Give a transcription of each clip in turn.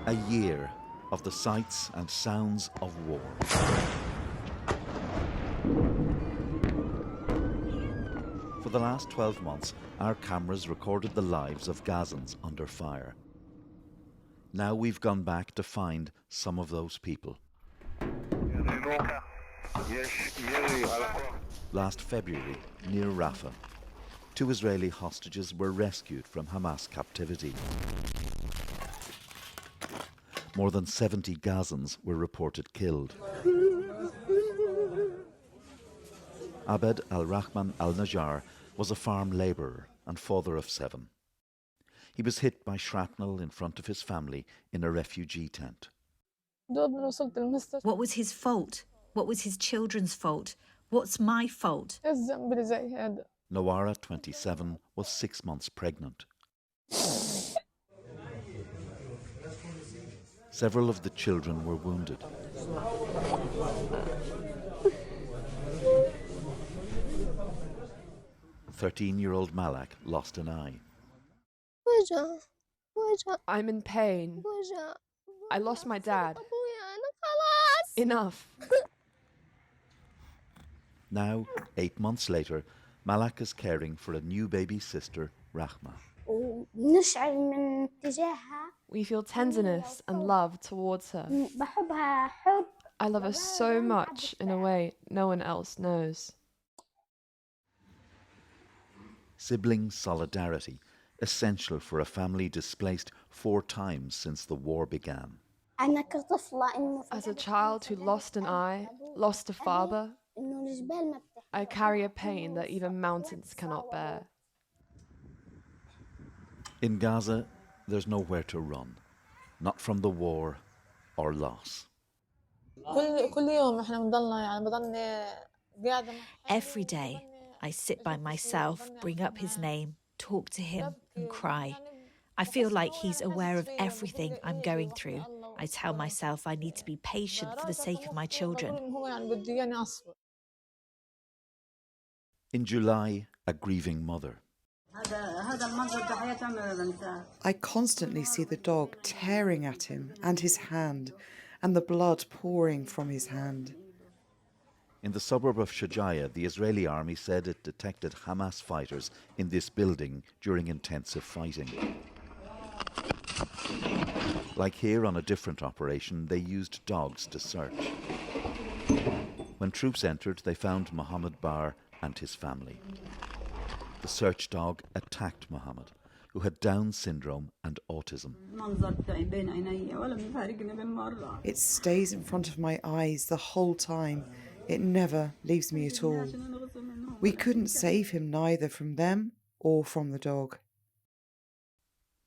A year of the sights and sounds of war. For the last 12 months, our cameras recorded the lives of Gazans under fire. Now we've gone back to find some of those people. Last February, near Rafah, 2 Israeli hostages were rescued from Hamas captivity. More than 70 Gazans were reported killed. Abed al-Rahman al-Najjar was a farm labourer and father of 7. He was hit by shrapnel in front of his family in a refugee tent. What was his fault? What was his children's fault? What's my fault? Nawara, 27, was 6 months pregnant. Several of the children were wounded. 13-year-old Malak lost an eye. I'm in pain. I lost my dad. Enough. Now, 8 months later, Malak is caring for a new baby sister, Rahma. We feel tenderness and love towards her. I love her so much in a way no one else knows. Sibling solidarity, essential for a family displaced 4 times since the war began. As a child who lost an eye, lost a father, I carry a pain that even mountains cannot bear. In Gaza, there's nowhere to run, not from the war or loss. Every day, I sit by myself, bring up his name, talk to him and cry. I feel like he's aware of everything I'm going through. I tell myself I need to be patient for the sake of my children. In July, a grieving mother. I constantly see the dog tearing at him and his hand, and the blood pouring from his hand. In the suburb of Shujaiya, the Israeli army said it detected Hamas fighters in this building during intensive fighting. Like here on a different operation, they used dogs to search. When troops entered, they found Mohammed Bhar and his family. The search dog attacked Mohammed, who had Down syndrome and autism. It stays in front of my eyes the whole time. It never leaves me at all. We couldn't save him neither from them or from the dog.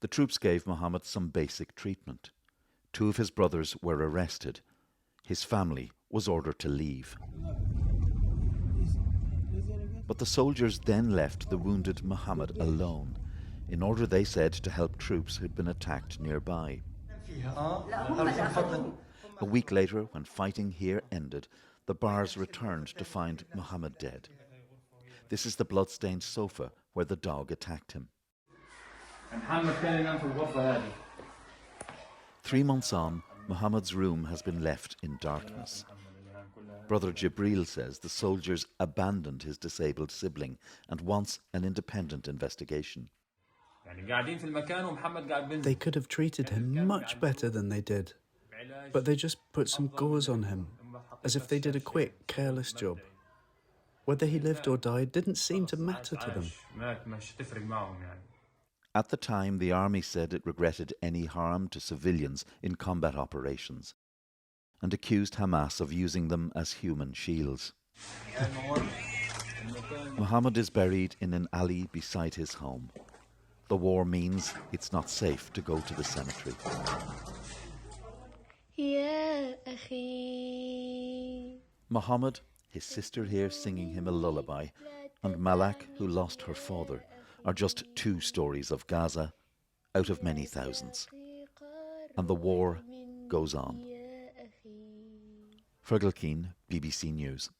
The troops gave Mohammed some basic treatment. 2 of his brothers were arrested. His family was ordered to leave. But the soldiers then left the wounded Mohammed alone, in order, they said, to help troops who'd been attacked nearby. A week later, when fighting here ended, the Bhars returned to find Mohammed dead. This is the blood-stained sofa where the dog attacked him. 3 months on, Mohammed's room has been left in darkness. Brother Jibril says the soldiers abandoned his disabled sibling and wants an independent investigation. They could have treated him much better than they did, but they just put some gauze on him, as if they did a quick, careless job. Whether he lived or died didn't seem to matter to them. At the time, the army said it regretted any harm to civilians in combat operations and accused Hamas of using them as human shields. Mohammed is buried in an alley beside his home. The war means it's not safe to go to the cemetery. Mohammed, his sister here singing him a lullaby, and Malak, who lost her father, are just 2 stories of Gaza out of many thousands. And the war goes on. Fergal Keane, BBC News.